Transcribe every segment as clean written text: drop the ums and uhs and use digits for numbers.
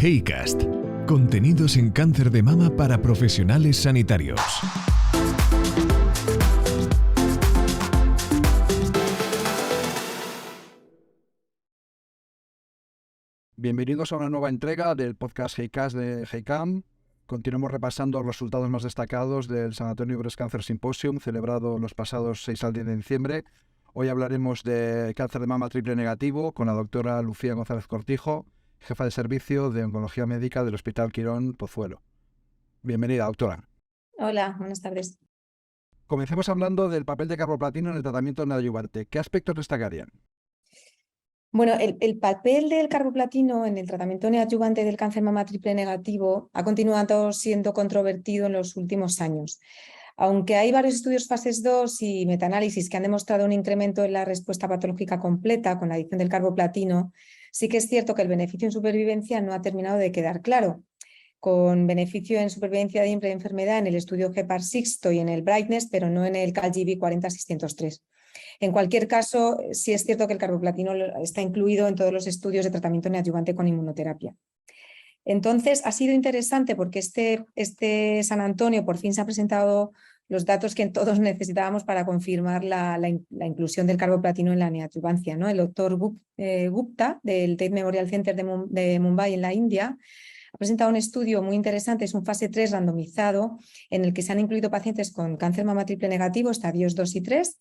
HeyCast. Contenidos en cáncer de mama para profesionales sanitarios. Bienvenidos a una nueva entrega del podcast HeyCast de HeyCam. Continuamos repasando los resultados más destacados del San Antonio Breast Cancer Symposium, celebrado los pasados 6 al 10 de diciembre. Hoy hablaremos de cáncer de mama triple negativo con la doctora Lucía González Cortijo, jefa de servicio de Oncología Médica del Hospital Quirón Pozuelo. Bienvenida, doctora. Hola, buenas tardes. Comencemos hablando del papel de carboplatino en el tratamiento neoadyuvante. ¿Qué aspectos destacarían? Bueno, el papel del carboplatino en el tratamiento neoadyuvante del cáncer mama triple negativo ha continuado siendo controvertido en los últimos años. Aunque hay varios estudios fases 2 y metaanálisis que han demostrado un incremento en la respuesta patológica completa con la adición del carboplatino, sí que es cierto que el beneficio en supervivencia no ha terminado de quedar claro. Con beneficio en supervivencia de enfermedad en el estudio GEPAR-SIXTO y en el Brightness, pero no en el CALGB 40603. En cualquier caso, sí es cierto que el carboplatino está incluido en todos los estudios de tratamiento neoadyuvante con inmunoterapia. Entonces, ha sido interesante porque este San Antonio por fin se han presentado los datos que todos necesitábamos para confirmar la inclusión del carboplatino en la neoadyuvancia, ¿no? El doctor Gupta del Tate Memorial Center de Mumbai en la India ha presentado un estudio muy interesante, es un fase 3 randomizado en el que se han incluido pacientes con cáncer mama triple negativo, estadios 2 y 3,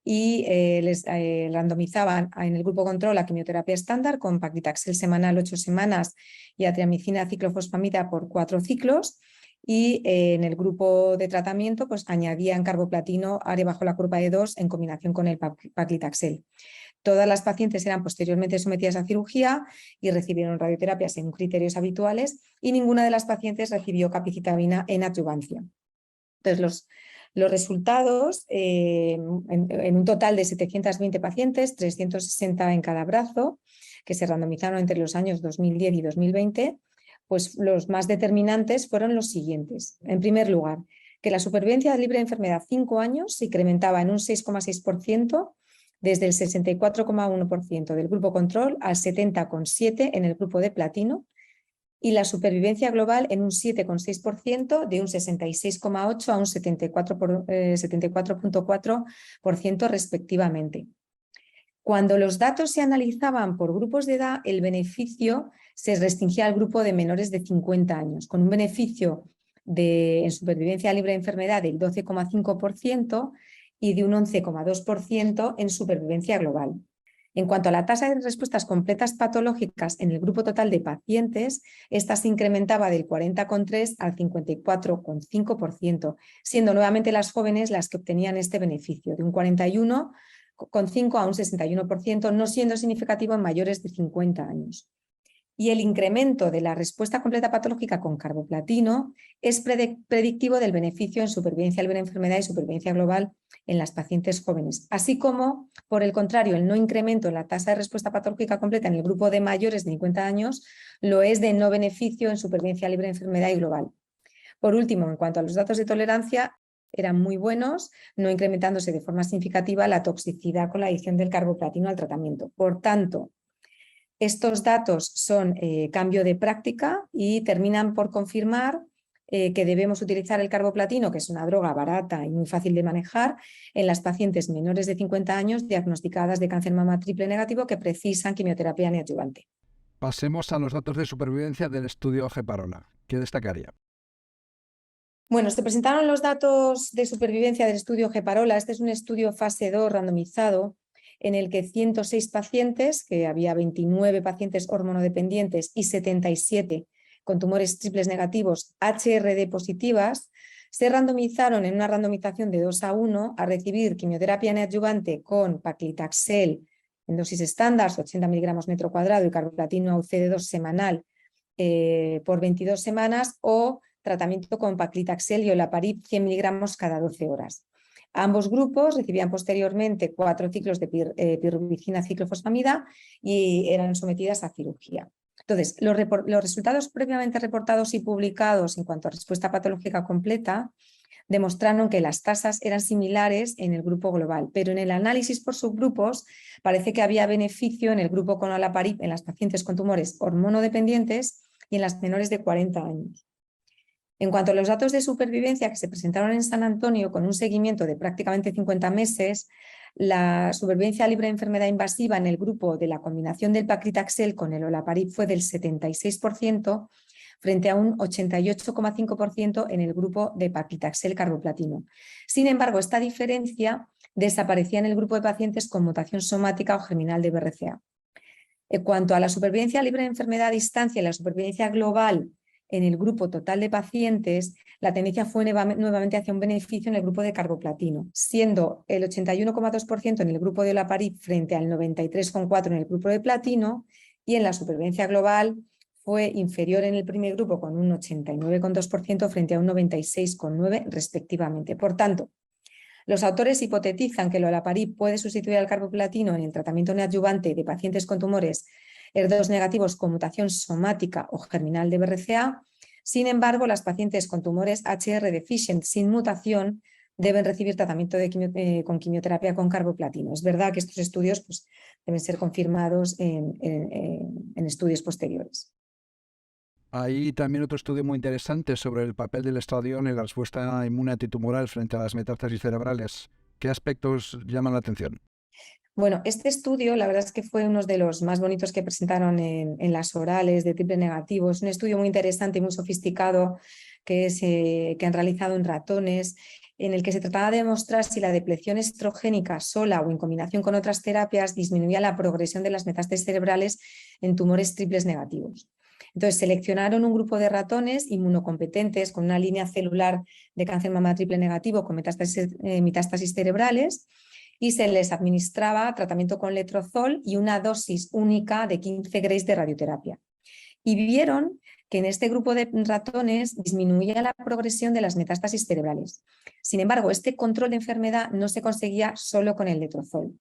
y les randomizaban en el grupo control a quimioterapia estándar con paclitaxel semanal 8 semanas y atriamicina ciclofosfamida por 4 ciclos, y en el grupo de tratamiento pues añadían carboplatino ARE bajo la curva de 2 en combinación con el paclitaxel. Todas las pacientes eran posteriormente sometidas a cirugía y recibieron radioterapia según criterios habituales, y ninguna de las pacientes recibió capecitabina en adyuvancia. Entonces, los resultados, en un total de 720 pacientes, 360 en cada brazo, que se randomizaron entre los años 2010 y 2020, pues los más determinantes fueron los siguientes. En primer lugar, que la supervivencia libre de enfermedad 5 años se incrementaba en un 6,6%, desde el 64,1% del grupo control al 70,7% en el grupo de platino, y la supervivencia global en un 7,6%, de un 66,8% a un 74,4% respectivamente. Cuando los datos se analizaban por grupos de edad, el beneficio se restringía al grupo de menores de 50 años, con un beneficio en supervivencia libre de enfermedad del 12,5% y de un 11,2% en supervivencia global. En cuanto a la tasa de respuestas completas patológicas en el grupo total de pacientes, esta se incrementaba del 40,3% al 54,5%, siendo nuevamente las jóvenes las que obtenían este beneficio, de un 41,5% a un 61%, no siendo significativo en mayores de 50 años. Y el incremento de la respuesta completa patológica con carboplatino es predictivo del beneficio en supervivencia libre de enfermedad y supervivencia global en las pacientes jóvenes, así como, por el contrario, el no incremento en la tasa de respuesta patológica completa en el grupo de mayores de 50 años lo es de no beneficio en supervivencia libre de enfermedad y global. Por último, en cuanto a los datos de tolerancia, eran muy buenos, no incrementándose de forma significativa la toxicidad con la adición del carboplatino al tratamiento. Por tanto, estos datos son cambio de práctica y terminan por confirmar que debemos utilizar el carboplatino, que es una droga barata y muy fácil de manejar, en las pacientes menores de 50 años diagnosticadas de cáncer mama triple negativo que precisan quimioterapia neoadyuvante. Pasemos a los datos de supervivencia del estudio GEPAROLA. ¿Qué destacaría? Bueno, se presentaron los datos de supervivencia del estudio GEPAROLA. Este es un estudio fase 2 randomizado en el que 106 pacientes, que había 29 pacientes hormonodependientes y 77 con tumores triples negativos HRD positivas, se randomizaron en una randomización de 2:1 a recibir quimioterapia neoadyuvante con paclitaxel en dosis estándar, 80 miligramos metro cuadrado, y carboplatino UCD2 semanal por 22 semanas, o tratamiento con paclitaxel y olaparib 100 miligramos cada 12 horas. Ambos grupos recibían posteriormente 4 ciclos de pirubicina ciclofosfamida y eran sometidas a cirugía. Entonces, los resultados previamente reportados y publicados en cuanto a respuesta patológica completa demostraron que las tasas eran similares en el grupo global, pero en el análisis por subgrupos parece que había beneficio en el grupo con olaparib en las pacientes con tumores hormonodependientes y en las menores de 40 años. En cuanto a los datos de supervivencia que se presentaron en San Antonio con un seguimiento de prácticamente 50 meses, la supervivencia libre de enfermedad invasiva en el grupo de la combinación del paclitaxel con el olaparib fue del 76% frente a un 88,5% en el grupo de paclitaxel carboplatino. Sin embargo, esta diferencia desaparecía en el grupo de pacientes con mutación somática o germinal de BRCA. En cuanto a la supervivencia libre de enfermedad a distancia y la supervivencia global en el grupo total de pacientes, la tendencia fue nuevamente hacia un beneficio en el grupo de carboplatino, siendo el 81,2% en el grupo de olaparib frente al 93,4% en el grupo de platino, y en la supervivencia global fue inferior en el primer grupo con un 89,2% frente a un 96,9% respectivamente. Por tanto, los autores hipotetizan que el olaparib puede sustituir al carboplatino en el tratamiento neoadyuvante de pacientes con tumores HER2 negativos con mutación somática o germinal de BRCA. Sin embargo, las pacientes con tumores HR deficient sin mutación deben recibir tratamiento con quimioterapia con carboplatino. Es verdad que estos estudios pues, deben ser confirmados en estudios posteriores. Hay también otro estudio muy interesante sobre el papel del estradiol en la respuesta inmune antitumoral frente a las metástasis cerebrales. ¿Qué aspectos llaman la atención? Bueno, este estudio la verdad es que fue uno de los más bonitos que presentaron en las orales de triple negativo. Es un estudio muy interesante y muy sofisticado que han realizado en ratones, en el que se trataba de demostrar si la depleción estrogénica sola o en combinación con otras terapias disminuía la progresión de las metástasis cerebrales en tumores triples negativos. Entonces seleccionaron un grupo de ratones inmunocompetentes con una línea celular de cáncer mama triple negativo con metástasis cerebrales, y se les administraba tratamiento con letrozol y una dosis única de 15 grays de radioterapia. Y vieron que en este grupo de ratones disminuía la progresión de las metástasis cerebrales. Sin embargo, este control de enfermedad no se conseguía solo con el letrozol.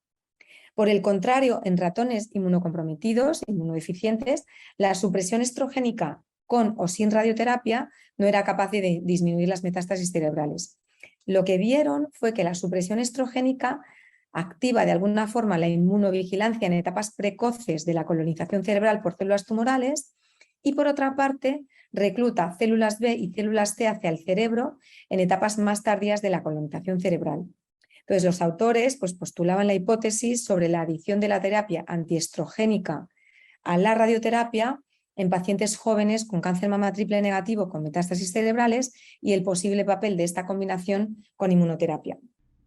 Por el contrario, en ratones inmunocomprometidos, inmunodeficientes, la supresión estrogénica con o sin radioterapia no era capaz de disminuir las metástasis cerebrales. Lo que vieron fue que la supresión estrogénica activa de alguna forma la inmunovigilancia en etapas precoces de la colonización cerebral por células tumorales y, por otra parte, recluta células B y células T hacia el cerebro en etapas más tardías de la colonización cerebral. Entonces, los autores pues, postulaban la hipótesis sobre la adición de la terapia antiestrogénica a la radioterapia en pacientes jóvenes con cáncer mama triple negativo con metástasis cerebrales y el posible papel de esta combinación con inmunoterapia.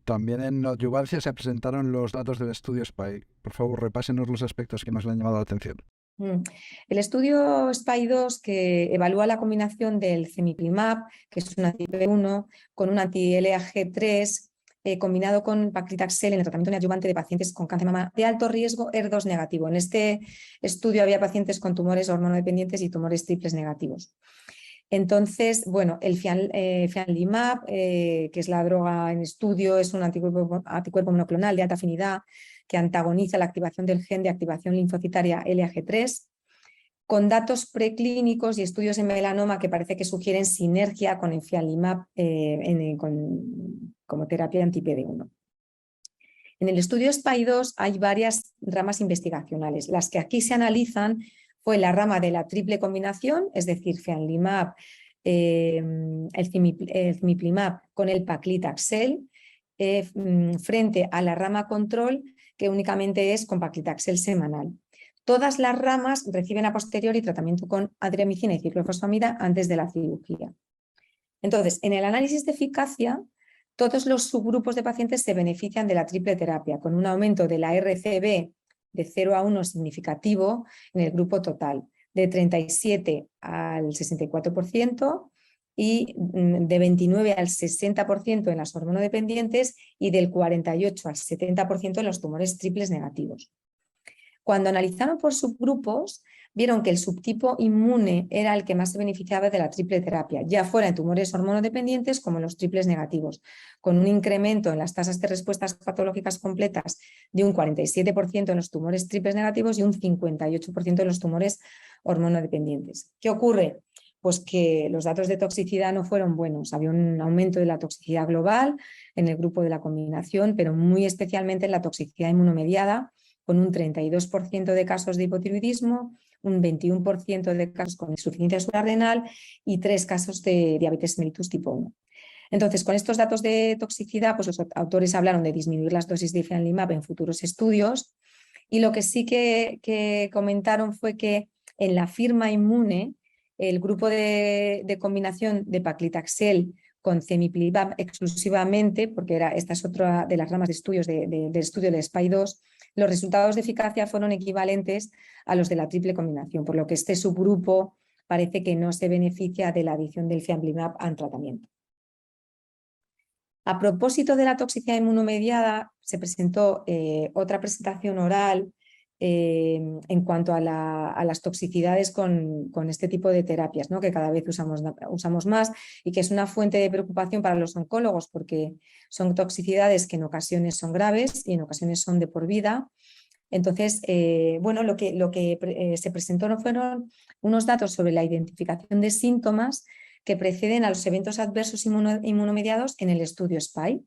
También en adyuvancia se presentaron los datos del estudio SPY. Por favor, repásenos los aspectos que más le han llamado la atención. El estudio SPY2, que evalúa la combinación del cemiplimab, que es un anti-PD1, con un anti-LAG3, combinado con paclitaxel en el tratamiento neoadyuvante de pacientes con cáncer mama de alto riesgo HER2 negativo. En este estudio había pacientes con tumores hormonodependientes y tumores triples negativos. Entonces, bueno, el fianlimab, que es la droga en estudio, es un anticuerpo monoclonal de alta afinidad que antagoniza la activación del gen de activación linfocitaria LAG3, con datos preclínicos y estudios en melanoma que parece que sugieren sinergia con el fianlimab como terapia anti-PD1. En el estudio SPY2 hay varias ramas investigacionales. Las que aquí se analizan fue la rama de la triple combinación, es decir, fianlimab, el cemiplimab con el paclitaxel, frente a la rama control, que únicamente es con paclitaxel semanal. Todas las ramas reciben a posteriori tratamiento con adriamicina y ciclofosfamida antes de la cirugía. Entonces, en el análisis de eficacia, todos los subgrupos de pacientes se benefician de la triple terapia, con un aumento de la RCB de 0 a 1 significativo en el grupo total, de 37 al 64% y de 29 al 60% en las hormonodependientes y del 48 al 70% en los tumores triples negativos. Cuando analizaron por subgrupos, vieron que el subtipo inmune era el que más se beneficiaba de la triple terapia, ya fuera en tumores hormonodependientes como en los triples negativos, con un incremento en las tasas de respuestas patológicas completas de un 47% en los tumores triples negativos y un 58% en los tumores hormonodependientes. ¿Qué ocurre? Pues que los datos de toxicidad no fueron buenos. Había un aumento de la toxicidad global en el grupo de la combinación, pero muy especialmente en la toxicidad inmunomediada, con un 32% de casos de hipotiroidismo, un 21% de casos con insuficiencia suprarrenal y 3 casos de diabetes mellitus tipo 1. Entonces, con estos datos de toxicidad, pues los autores hablaron de disminuir las dosis de ipilimumab en futuros estudios, y lo que sí que comentaron fue que en la firma inmune, el grupo de combinación de paclitaxel con cemiplimab exclusivamente, porque esta es otra de las ramas de estudios del estudio de SPY2, los resultados de eficacia fueron equivalentes a los de la triple combinación, por lo que este subgrupo parece que no se beneficia de la adición del fianlimab al tratamiento. A propósito de la toxicidad inmunomediada, se presentó otra presentación oral en cuanto a las toxicidades con este tipo de terapias, ¿no? Que cada vez usamos más y que es una fuente de preocupación para los oncólogos, porque son toxicidades que en ocasiones son graves y en ocasiones son de por vida. Entonces, bueno, lo que se presentó no fueron unos datos sobre la identificación de síntomas que preceden a los eventos adversos inmunomediados en el estudio SPY.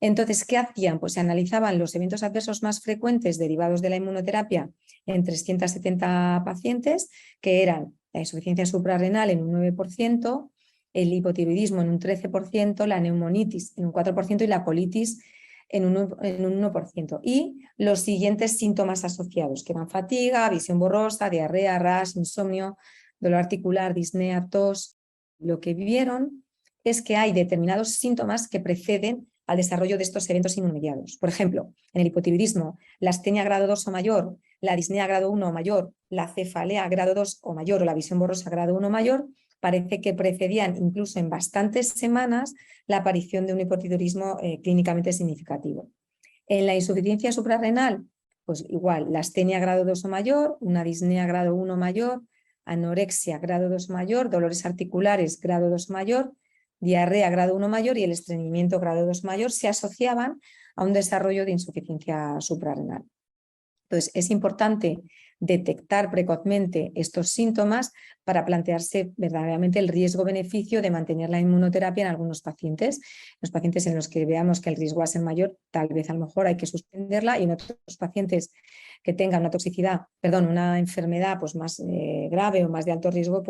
Entonces, ¿qué hacían? Pues se analizaban los eventos adversos más frecuentes derivados de la inmunoterapia en 370 pacientes, que eran la insuficiencia suprarrenal en un 9%, el hipotiroidismo en un 13%, la neumonitis en un 4% y la colitis en un 1%. Y los siguientes síntomas asociados, que eran fatiga, visión borrosa, diarrea, rash, insomnio, dolor articular, disnea, tos. Lo que vieron es que hay determinados síntomas que preceden al desarrollo de estos eventos inmunomediados. Por ejemplo, en el hipotiroidismo, la astenia grado 2 o mayor, la disnea grado 1 o mayor, la cefalea grado 2 o mayor o la visión borrosa grado 1 o mayor, parece que precedían incluso en bastantes semanas la aparición de un hipotiroidismo clínicamente significativo. En la insuficiencia suprarrenal, pues igual, la astenia grado 2 o mayor, una disnea grado 1 o mayor, anorexia grado 2 mayor, dolores articulares grado 2 mayor, diarrea grado 1 mayor y el estreñimiento grado 2 mayor se asociaban a un desarrollo de insuficiencia suprarrenal. Entonces, es importante detectar precozmente estos síntomas para plantearse verdaderamente el riesgo-beneficio de mantener la inmunoterapia en algunos pacientes. Los pacientes en los que veamos que el riesgo va a ser mayor, tal vez a lo mejor hay que suspenderla, y en otros pacientes que tengan una toxicidad, una enfermedad pues más grave o más de alto riesgo,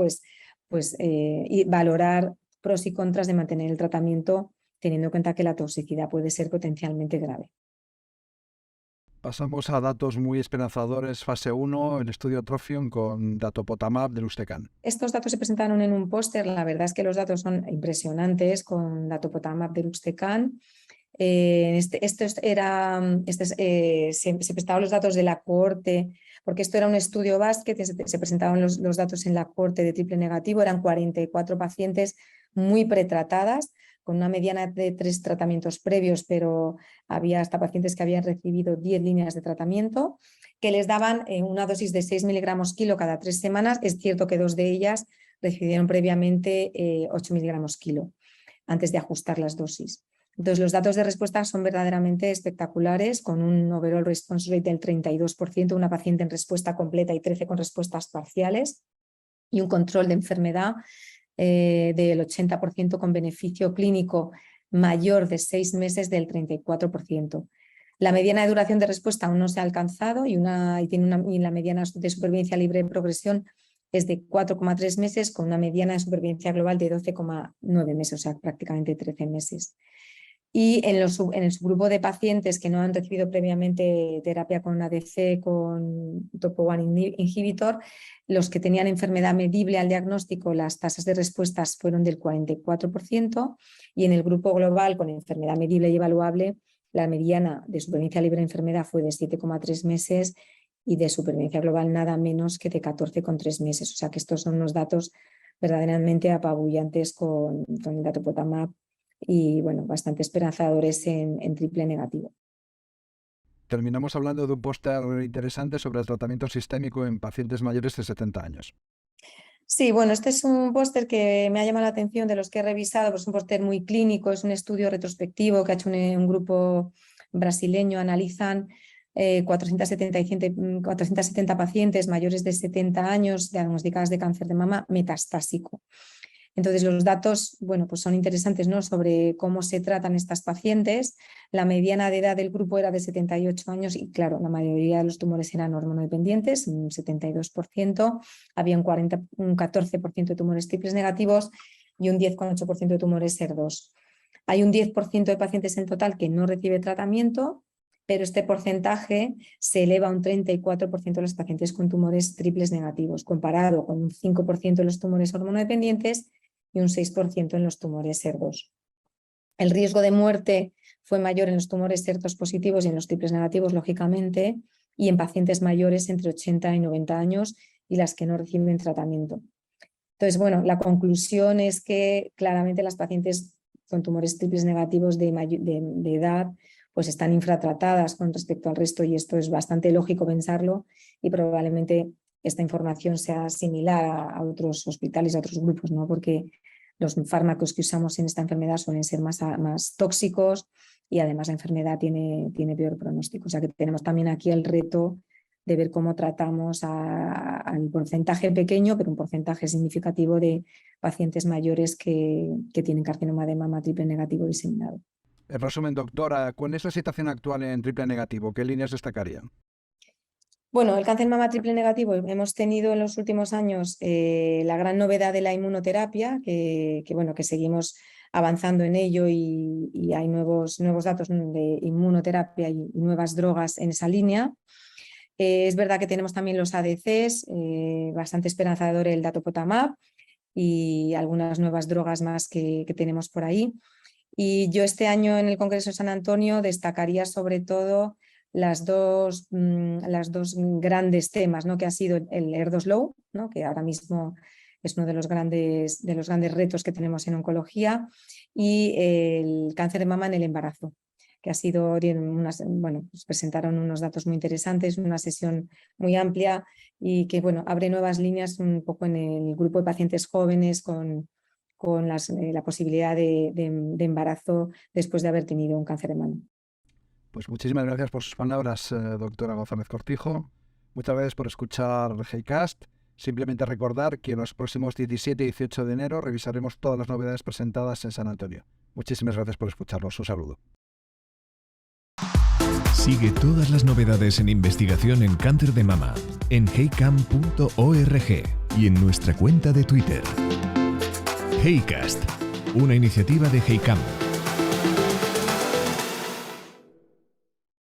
y valorar pros y contras de mantener el tratamiento teniendo en cuenta que la toxicidad puede ser potencialmente grave. Pasamos a datos muy esperanzadores. Fase 1, el estudio Trophion con datopotamab deruxtecan. Estos datos se presentaron en un póster. La verdad es que los datos son impresionantes con datopotamab deruxtecan. Se presentaban los datos de la cohorte, porque esto era un estudio basket, se presentaban los datos en la cohorte de triple negativo, eran 44 pacientes muy pretratadas, con una mediana de 3 tratamientos previos, pero había hasta pacientes que habían recibido 10 líneas de tratamiento, que les daban una dosis de 6 miligramos kilo cada 3 semanas. Es cierto que 2 de ellas recibieron previamente 8 miligramos kilo, antes de ajustar las dosis. Entonces, los datos de respuesta son verdaderamente espectaculares, con un overall response rate del 32%, una paciente en respuesta completa y 13 con respuestas parciales, y un control de enfermedad del 80% con beneficio clínico mayor de 6 meses del 34%. La mediana de duración de respuesta aún no se ha alcanzado y la mediana de supervivencia libre de progresión es de 4,3 meses con una mediana de supervivencia global de 12,9 meses, o sea, prácticamente 13 meses. Y en el subgrupo de pacientes que no han recibido previamente terapia con ADC, con topo-1 inhibitor, los que tenían enfermedad medible al diagnóstico, las tasas de respuestas fueron del 44%, y en el grupo global con enfermedad medible y evaluable, la mediana de supervivencia libre de enfermedad fue de 7,3 meses y de supervivencia global nada menos que de 14,3 meses. O sea que estos son unos datos verdaderamente apabullantes con el datopotamab y bastante esperanzadores en triple negativo. Terminamos hablando de un póster interesante sobre el tratamiento sistémico en pacientes mayores de 70 años. Sí, este es un póster que me ha llamado la atención de los que he revisado, pues es un póster muy clínico, es un estudio retrospectivo que ha hecho un grupo brasileño. Analizan 470 pacientes mayores de 70 años diagnosticadas de cáncer de mama metastásico. Entonces los datos, bueno, pues son interesantes, ¿no?, sobre cómo se tratan estas pacientes. La mediana de edad del grupo era de 78 años y claro, la mayoría de los tumores eran hormonodependientes, un 72%, había un 14% de tumores triples negativos y un 10,8% de tumores HER2. Hay un 10% de pacientes en total que no recibe tratamiento, pero este porcentaje se eleva a un 34% de los pacientes con tumores triples negativos, comparado con un 5% en los tumores hormonodependientes y un 6% en los tumores HER2. El riesgo de muerte fue mayor en los tumores HER2 positivos y en los triples negativos, lógicamente, y en pacientes mayores entre 80 y 90 años y las que no reciben tratamiento. Entonces, bueno, la conclusión es que claramente las pacientes con tumores triples negativos de edad pues están infratratadas con respecto al resto, y esto es bastante lógico pensarlo, y probablemente esta información sea similar a otros hospitales, a otros grupos, ¿no?, porque los fármacos que usamos en esta enfermedad suelen ser más tóxicos y además la enfermedad tiene peor pronóstico. O sea que tenemos también aquí el reto de ver cómo tratamos al porcentaje pequeño, pero un porcentaje significativo de pacientes mayores que tienen carcinoma de mama triple negativo diseminado. En resumen, doctora, ¿cuál es la situación actual en triple negativo? ¿Qué líneas destacarían? Bueno, el cáncer mama triple negativo, hemos tenido en los últimos años la gran novedad de la inmunoterapia, que seguimos avanzando en ello, y hay nuevos datos de inmunoterapia y nuevas drogas en esa línea. Es verdad que tenemos también los ADCs, bastante esperanzador el datopotamab y algunas nuevas drogas más que tenemos por ahí. Y yo este año en el Congreso de San Antonio destacaría sobre todo las dos grandes temas, ¿no?, que ha sido el HER2 low, ¿no?, que ahora mismo es uno de los grandes retos que tenemos en oncología, y el cáncer de mama en el embarazo, que ha sido pues presentaron unos datos muy interesantes, una sesión muy amplia y que abre nuevas líneas un poco en el grupo de pacientes jóvenes con la posibilidad de embarazo después de haber tenido un cáncer de mama. Pues muchísimas gracias por sus palabras, doctora González Cortijo. Muchas gracias por escuchar HeyCast. Simplemente recordar que en los próximos 17 y 18 de enero revisaremos todas las novedades presentadas en San Antonio. Muchísimas gracias por escucharnos. Un saludo. Sigue todas las novedades en investigación en cáncer de mama en heycam.org y en nuestra cuenta de Twitter. HeyCast, una iniciativa de HeyCam.